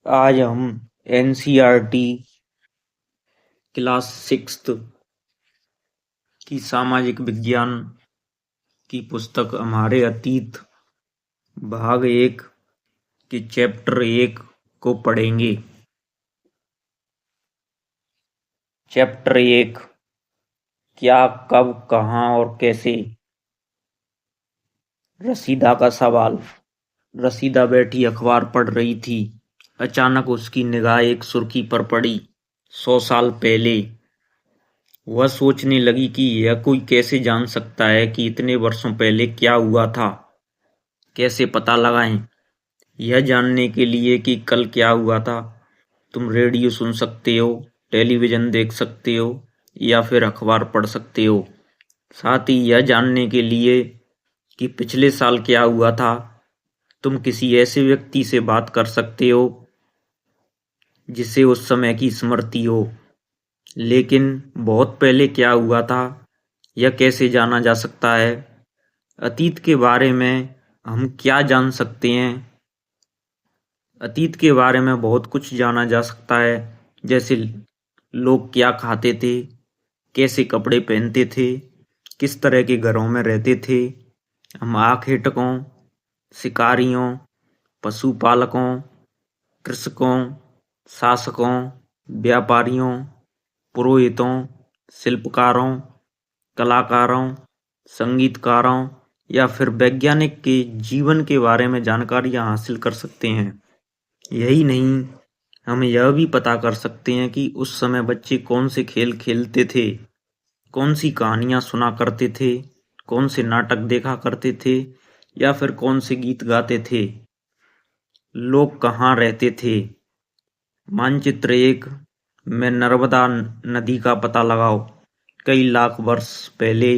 आज हम NCERT class 6th की सामाजिक विज्ञान की पुस्तक हमारे अतीत भाग 1 के चैप्टर 1 को पढ़ेंगे। चैप्टर 1 क्या, कब, कहाँ और कैसे। रसीदा का सवाल। रसीदा बैठी अखबार पढ़ रही थी। अचानक उसकी निगाह एक सुर्खी पर पड़ी। 100 साल पहले। वह सोचने लगी कि यह कोई कैसे जान सकता है कि इतने वर्षों पहले क्या हुआ था। कैसे पता लगाएं? यह जानने के लिए कि कल क्या हुआ था, तुम रेडियो सुन सकते हो, टेलीविजन देख सकते हो या फिर अखबार पढ़ सकते हो। साथ ही यह जानने के लिए कि पिछले साल क्या हुआ था, तुम किसी ऐसे व्यक्ति से बात कर सकते हो जिसे उस समय की स्मृति हो। लेकिन बहुत पहले क्या हुआ था, यह कैसे जाना जा सकता है? अतीत के बारे में हम क्या जान सकते हैं? अतीत के बारे में बहुत कुछ जाना जा सकता है, जैसे लोग क्या खाते थे, कैसे कपड़े पहनते थे, किस तरह के घरों में रहते थे। हम आखेटकों, शिकारियों, पशुपालकों, कृषकों, शासकों, व्यापारियों, पुरोहितों, शिल्पकारों, कलाकारों, संगीतकारों या फिर वैज्ञानिक के जीवन के बारे में जानकारियां हासिल कर सकते हैं। यही नहीं, हम यह भी पता कर सकते हैं कि उस समय बच्चे कौन से खेल खेलते थे, कौन सी कहानियां सुना करते थे, कौन से नाटक देखा करते थे या फिर कौन से गीत गाते थे। लोग कहाँ रहते थे। मानचित्र 1 में नर्मदा नदी का पता लगाओ। कई लाख वर्ष पहले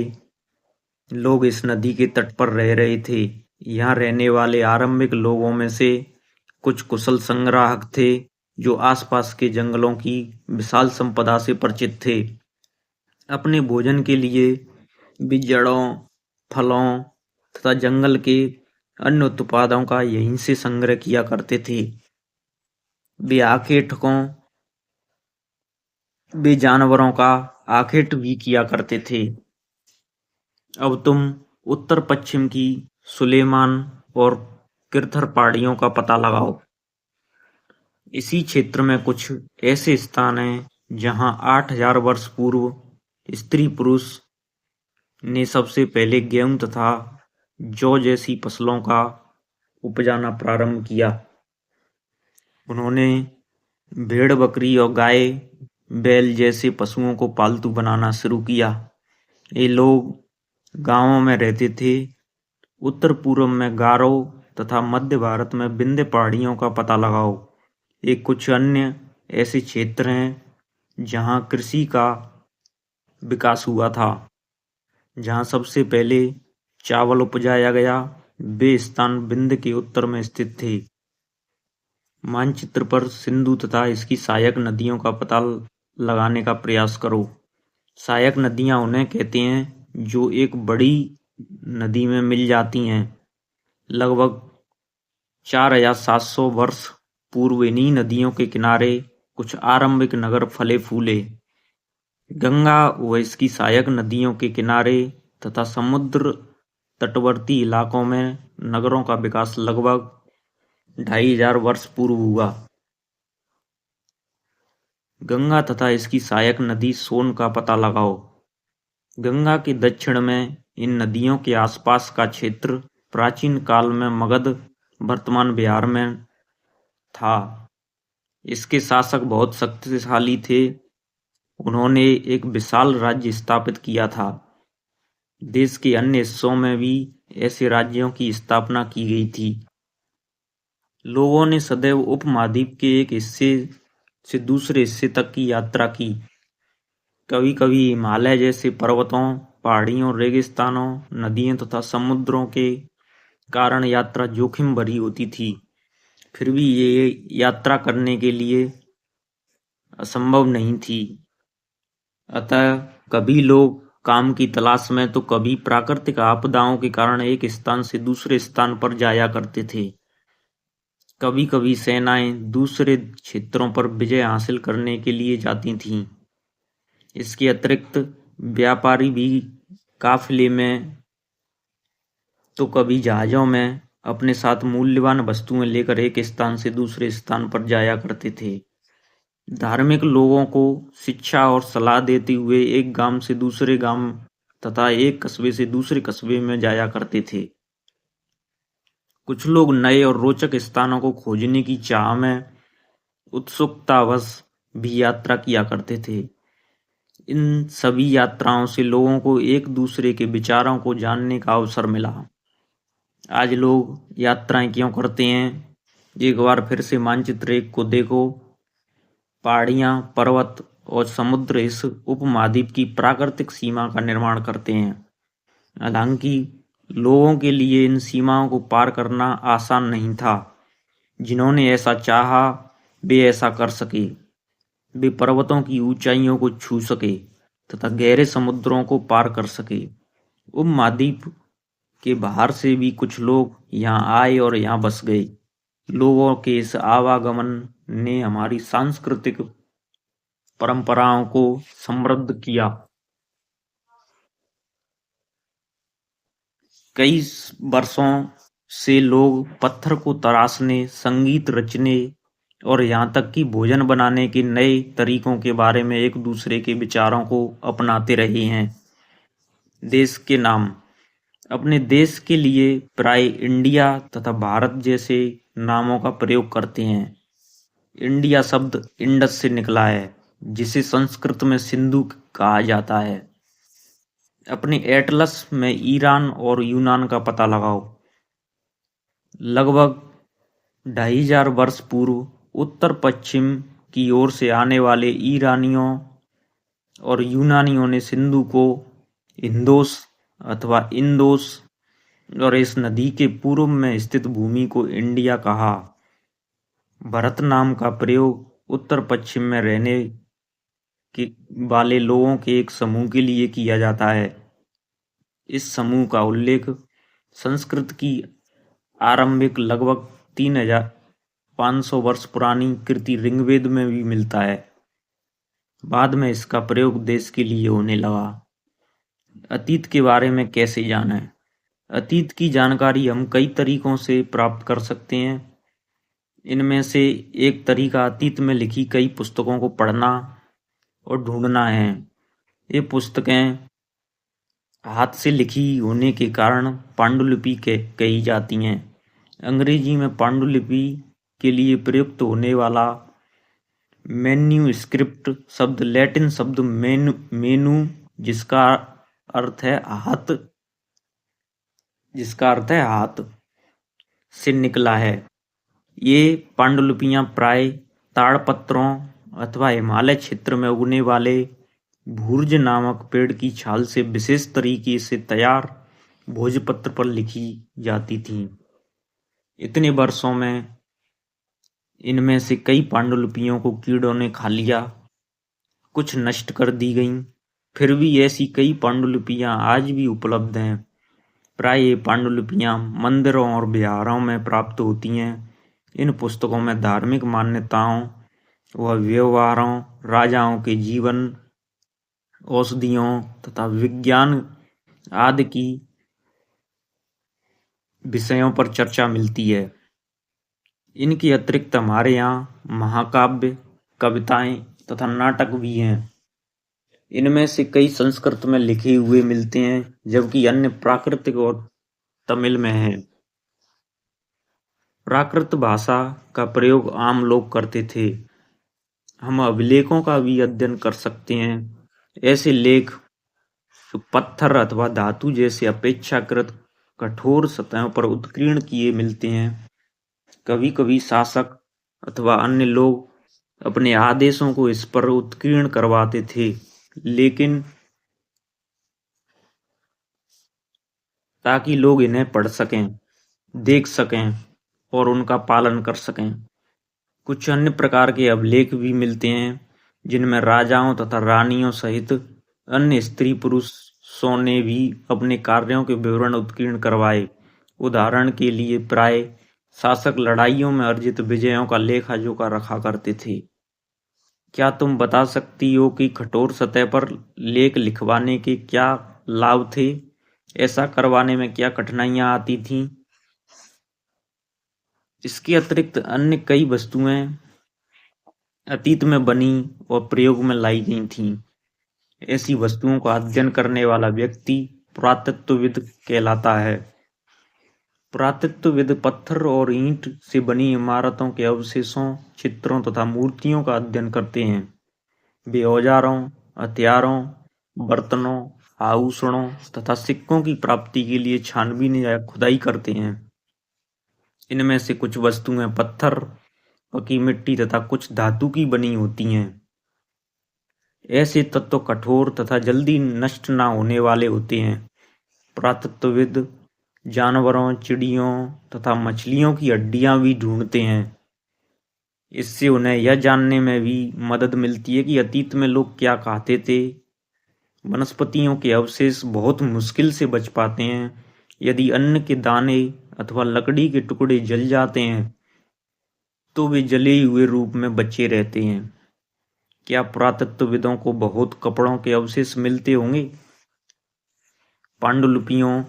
लोग इस नदी के तट पर रह रहे थे। यहाँ रहने वाले आरंभिक लोगों में से कुछ कुशल संग्राहक थे जो आसपास के जंगलों की विशाल संपदा से परिचित थे। अपने भोजन के लिए वे जड़ों, फलों तथा जंगल के अन्य उत्पादों का यहीं से संग्रह किया करते थे। वे जानवरों का आखेट भी किया करते थे। अब तुम उत्तर पश्चिम की सुलेमान और किरथर पहाड़ियों का पता लगाओ। इसी क्षेत्र में कुछ ऐसे स्थान हैं जहां 8000 वर्ष पूर्व स्त्री पुरुष ने सबसे पहले गेहूं तथा जौ जैसी फसलों का उपजाना प्रारंभ किया। उन्होंने भेड़, बकरी और गाय, बैल जैसे पशुओं को पालतू बनाना शुरू किया। ये लोग गांवों में रहते थे। उत्तर पूर्व में गारो तथा मध्य भारत में विंध्य पहाड़ियों का पता लगाओ। ये कुछ अन्य ऐसे क्षेत्र हैं जहां कृषि का विकास हुआ था, जहां सबसे पहले चावल उपजाया गया। वे स्थान विंध्य के उत्तर में स्थित थे। मानचित्र पर सिंधु तथा इसकी सहायक नदियों का पता लगाने का प्रयास करो। सहायक नदियां उन्हें कहते हैं जो एक बड़ी नदी में मिल जाती हैं। लगभग 4700 वर्ष पूर्व इन्हीं नदियों के किनारे कुछ आरंभिक नगर फले फूले। गंगा व इसकी सहायक नदियों के किनारे तथा समुद्र तटवर्ती इलाकों में नगरों का विकास लगभग 2500 वर्ष पूर्व हुआ। गंगा तथा इसकी सहायक नदी सोन का पता लगाओ। गंगा के दक्षिण में इन नदियों के आसपास का क्षेत्र प्राचीन काल में मगध, वर्तमान बिहार में था। इसके शासक बहुत शक्तिशाली थे। उन्होंने एक विशाल राज्य स्थापित किया था। देश के अन्य हिस्सों में भी ऐसे राज्यों की स्थापना की गई थी। लोगों ने सदैव उपमहाद्वीप के एक हिस्से से दूसरे हिस्से तक की यात्रा की। कभी कभी हिमालय जैसे पर्वतों, पहाड़ियों, रेगिस्तानों, नदियों तथा समुद्रों के कारण यात्रा जोखिम भरी होती थी। फिर भी ये यात्रा करने के लिए असंभव नहीं थी। अतः कभी लोग काम की तलाश में तो कभी प्राकृतिक आपदाओं के कारण एक स्थान से दूसरे स्थान पर जाया करते थे। कभी कभी सेनाएं दूसरे क्षेत्रों पर विजय हासिल करने के लिए जाती थीं। इसके अतिरिक्त व्यापारी भी काफिले में तो कभी जहाजों में अपने साथ मूल्यवान वस्तुएं लेकर एक स्थान से दूसरे स्थान पर जाया करते थे। धार्मिक लोगों को शिक्षा और सलाह देते हुए एक गांव से दूसरे गांव तथा एक कस्बे से दूसरे कस्बे में जाया करते थे। कुछ लोग नए और रोचक स्थानों को खोजने की चाह में उत्सुकतावश भी यात्रा किया करते थे। इन सभी यात्राओं से लोगों को एक दूसरे के विचारों को जानने का अवसर मिला। आज लोग यात्राएं क्यों करते हैं? एक बार फिर से मानचित्र एक को देखो। पहाड़ियां, पर्वत और समुद्र इस उपमहाद्वीप की प्राकृतिक सीमा का निर्माण करते हैं। हालांकि लोगों के लिए इन सीमाओं को पार करना आसान नहीं था। जिन्होंने ऐसा चाहा वे ऐसा कर सके। वे पर्वतों की ऊंचाइयों को छू सके तथा गहरे समुद्रों को पार कर सके। उपमहाद्वीप के बाहर से भी कुछ लोग यहाँ आए और यहाँ बस गए। लोगों के इस आवागमन ने हमारी सांस्कृतिक परंपराओं को समृद्ध किया। कई वर्षों से लोग पत्थर को तराशने, संगीत रचने और यहाँ तक कि भोजन बनाने के नए तरीकों के बारे में एक दूसरे के विचारों को अपनाते रहे हैं। देश के नाम अपने देश के लिए प्राय इंडिया तथा भारत जैसे नामों का प्रयोग करते हैं। इंडिया शब्द इंडस से निकला है, जिसे संस्कृत में सिंधु कहा जाता है। अपने एटलस में ईरान और यूनान का पता लगाओ। लगभग 2500 वर्ष पूर्व उत्तर पश्चिम की ओर से आने वाले ईरानियों और यूनानियों ने सिंधु को इंदोस अथवा इंदोस और इस नदी के पूर्व में स्थित भूमि को इंडिया कहा। भरत नाम का प्रयोग उत्तर पश्चिम में रहने वाले लोगों के एक समूह के लिए किया जाता है। इस समूह का उल्लेख संस्कृत की आरंभिक लगभग 3500 वर्ष पुरानी कृति ऋग्वेद में भी मिलता है। बाद में इसका प्रयोग देश के लिए होने लगा। अतीत के बारे में कैसे जानें? अतीत की जानकारी हम कई तरीकों से प्राप्त कर सकते हैं। इनमें से एक तरीका अतीत में लिखी कई पुस्तकों को पढ़ना और ढूंढना है। ये पुस्तकें हाथ से लिखी होने के कारण पांडुलिपि कही जाती हैं। अंग्रेजी में पांडुलिपि के लिए प्रयुक्त होने वाला मैन्यूस्क्रिप्ट शब्द लैटिन शब्द मेनू जिसका अर्थ है हाथ से निकला है। ये पांडुलिपियां प्राय ताड़पत्रों अथवा हिमालय क्षेत्र में उगने वाले भूर्ज नामक पेड़ की छाल से विशेष तरीके से तैयार भोजपत्र पर लिखी जाती थीं। इतने वर्षों में इनमें से कई पांडुलिपियों को कीड़ों ने खा लिया, कुछ नष्ट कर दी गईं। फिर भी ऐसी कई पांडुलिपियां आज भी उपलब्ध हैं। प्राय ये पांडुलिपियां मंदिरों और विहारों में प्राप्त होती हैं। इन पुस्तकों में धार्मिक मान्यताओं व व्यवहारों, राजाओं के जीवन, औषधियों तथा विज्ञान आदि की विषयों पर चर्चा मिलती है। इनके अतिरिक्त हमारे यहाँ महाकाव्य, कविताएं तथा नाटक भी हैं। इनमें से कई संस्कृत में लिखे हुए मिलते हैं, जबकि अन्य प्राकृतिक और तमिल में हैं। प्राकृत भाषा का प्रयोग आम लोग करते थे। हम अभिलेखों का भी अध्ययन कर सकते हैं। ऐसे लेख जो पत्थर अथवा धातु जैसे अपेक्षाकृत कठोर सतहों पर उत्कीर्ण किए मिलते हैं। कभी कभी शासक अथवा अन्य लोग अपने आदेशों को इस पर उत्कीर्ण करवाते थे, लेकिन ताकि लोग इन्हें पढ़ सकें, देख सकें और उनका पालन कर सकें। कुछ अन्य प्रकार के अभिलेख भी मिलते हैं, जिनमें राजाओं तथा रानियों सहित अन्य स्त्री पुरुषों ने भी अपने कार्यों के विवरण उत्कीर्ण करवाए। उदाहरण के लिए प्राय शासक लड़ाइयों में अर्जित विजयों का लेखा जोखा रखा करते थे। क्या तुम बता सकती हो कि कठोर सतह पर लेख लिखवाने के क्या लाभ थे? ऐसा करवाने में क्या कठिनाइयां आती थीं? इसके अतिरिक्त अन्य कई वस्तुएं अतीत में बनी और प्रयोग में लाई गई थीं। ऐसी वस्तुओं का अध्ययन करने वाला व्यक्ति पुरातत्वविद कहलाता है। पुरातत्वविद पत्थर और ईंट से बनी इमारतों के अवशेषों, चित्रों तथा मूर्तियों का अध्ययन करते हैं। वे औजारों, हथियारों, बर्तनों, आभूषणों तथा सिक्कों की प्राप्ति के लिए छानबीन या खुदाई करते हैं। इनमें से कुछ वस्तुएं पत्थर, पकी मिट्टी तथा कुछ धातु की बनी होती हैं। ऐसे तत्व कठोर तथा जल्दी नष्ट न होने वाले होते हैं। पुरातत्वविद जानवरों, चिड़ियों तथा मछलियों की हड्डियां भी ढूंढते हैं। इससे उन्हें यह जानने में भी मदद मिलती है कि अतीत में लोग क्या खाते थे। वनस्पतियों के अवशेष बहुत मुश्किल से बच पाते हैं। यदि अन्न के दाने अथवा लकड़ी के टुकड़े जल जाते हैं तो वे जले हुए रूप में बचे रहते हैं। क्या पुरातत्वविदों को बहुत कपड़ों के अवशेष मिलते होंगे? पांडुलिपियों,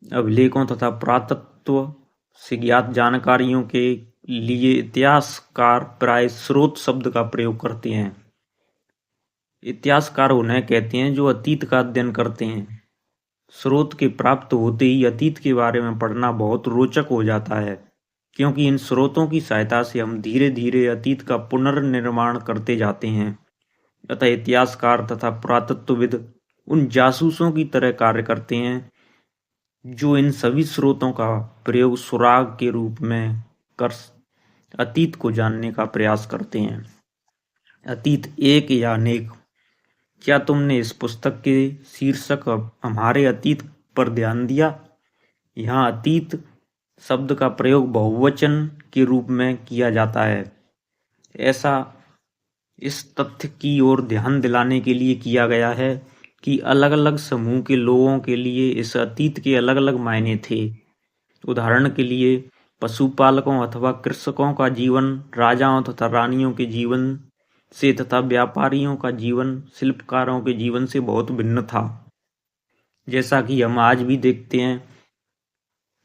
अभिलेखों तथा पुरातत्व से ज्ञात जानकारियों के लिए इतिहासकार प्राय स्रोत शब्द का प्रयोग करते हैं। इतिहासकार उन्हें कहते हैं जो अतीत का अध्ययन करते हैं। स्रोत के प्राप्त होते ही अतीत के बारे में पढ़ना बहुत रोचक हो जाता है, क्योंकि इन स्रोतों की सहायता से हम धीरे धीरे अतीत का पुनर्निर्माण करते जाते हैं। अतः इतिहासकार तथा पुरातत्वविद उन जासूसों की तरह कार्य करते हैं जो इन सभी स्रोतों का प्रयोग सुराग के रूप में कर अतीत को जानने का प्रयास करते हैं। अतीत एक या अनेक। क्या तुमने इस पुस्तक के शीर्षक हमारे अतीत पर ध्यान दिया? यहाँ अतीत शब्द का प्रयोग बहुवचन के रूप में किया जाता है। ऐसा इस तथ्य की ओर ध्यान दिलाने के लिए किया गया है कि अलग अलग समूह के लोगों के लिए इस अतीत के अलग अलग मायने थे। उदाहरण के लिए पशुपालकों अथवा कृषकों का जीवन राजाओं तथा रानियों के जीवन से तथा व्यापारियों का जीवन शिल्पकारों के जीवन से बहुत भिन्न था। जैसा कि हम आज भी देखते हैं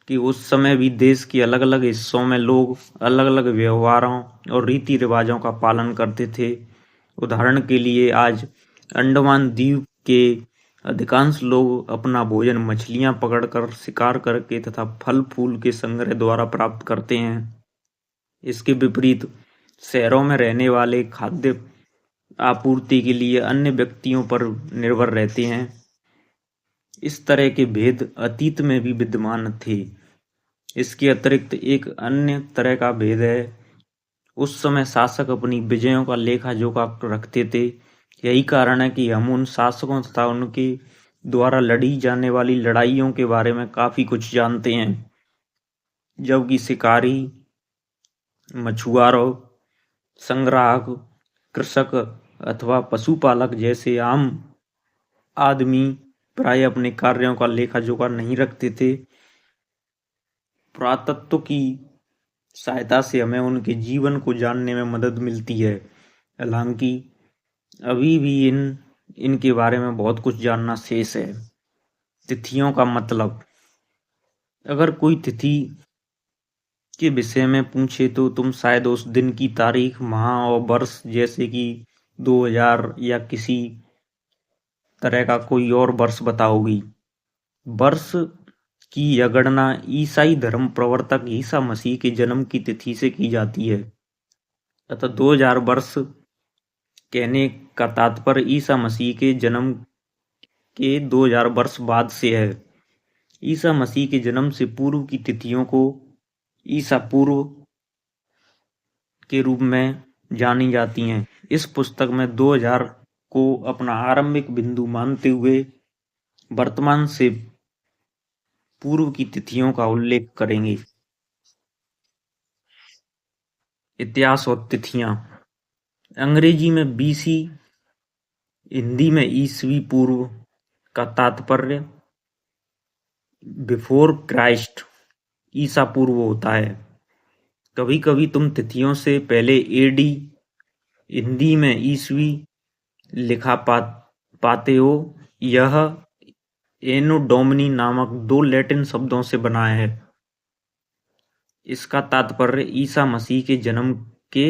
कि उस समय भी देश के अलग अलग हिस्सों में लोग अलग अलग व्यवहारों और रीति रिवाजों का पालन करते थे। उदाहरण के लिए आज अंडमान द्वीप के अधिकांश लोग अपना भोजन मछलियां पकड़कर, शिकार करके तथा फल फूल के संग्रह द्वारा प्राप्त करते हैं। इसके विपरीत शहरों में रहने वाले खाद्य आपूर्ति के लिए अन्य व्यक्तियों पर निर्भर रहते हैं। इस तरह के भेद अतीत में भी विद्यमान थे। इसके अतिरिक्त एक अन्य तरह का भेद है, उस समय शासक अपनी विजयों का लेखा जोखा रखते थे। यही कारण है कि हम उन शासकों तथा उनके द्वारा लड़ी जाने वाली लड़ाइयों के बारे में काफी कुछ जानते हैं, जबकि शिकारी, मछुआरों, संग्राहक, कृषक अथवा पशुपालक जैसे आम आदमी प्राय अपने कार्यों का लेखा जोखा नहीं रखते थे। पुरातत्व की सहायता से हमें उनके जीवन को जानने में मदद मिलती है। हालांकि अभी भी इनके बारे में बहुत कुछ जानना शेष है। तिथियों का मतलब। अगर कोई तिथि के विषय में पूछे तो तुम शायद उस दिन की तारीख, माह और वर्ष, जैसे कि 2000 या किसी तरह का कोई और वर्ष बताओगी। वर्ष की यह गणना ईसाई धर्म प्रवर्तक ईसा मसीह के जन्म की तिथि से की जाती है। अतः 2000 वर्ष कहने का तात्पर्य ईसा मसीह के जन्म के 2000 वर्ष बाद से है। ईसा मसीह के जन्म से पूर्व की तिथियों को ईसा पूर्व के रूप में जानी जाती हैं। इस पुस्तक में 2000 को अपना आरंभिक बिंदु मानते हुए वर्तमान से पूर्व की तिथियों का उल्लेख करेंगे। इतिहास और तिथियां। अंग्रेजी में बीसी, हिंदी में ईसवी पूर्व का तात्पर्य बिफोर क्राइस्ट, ईसा पूर्व होता है। कभी कभी तुम तिथियों से पहले एडी, हिंदी में ईस्वी, लिखा पाते हो। यह एनो डोमिनी नामक दो लैटिन शब्दों से बना है। इसका तात्पर्य ईसा मसीह के जन्म के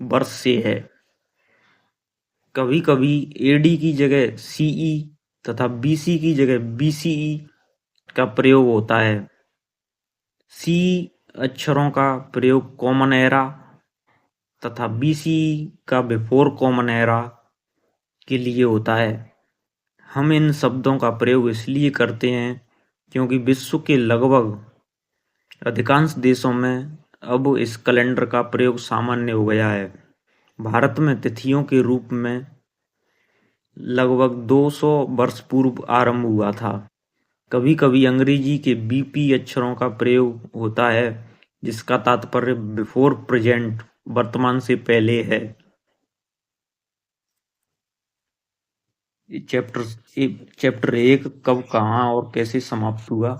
वर्ष से है। कभी कभी एडी की जगह सीई तथा बीसी की जगह बीसीई का प्रयोग होता है। सी अक्षरों का प्रयोग कॉमन एरा तथा बीसीई का बिफोर कॉमन एरा के लिए होता है। हम इन शब्दों का प्रयोग इसलिए करते हैं क्योंकि विश्व के लगभग अधिकांश देशों में अब इस कैलेंडर का प्रयोग सामान्य हो गया है। भारत में तिथियों के रूप में लगभग 200 वर्ष पूर्व आरंभ हुआ था। कभी कभी अंग्रेजी के बीपी अक्षरों का प्रयोग होता है जिसका तात्पर्य बिफोर प्रेजेंट, वर्तमान से पहले है। चैप्टर 1 कब, कहाँ और कैसे समाप्त हुआ।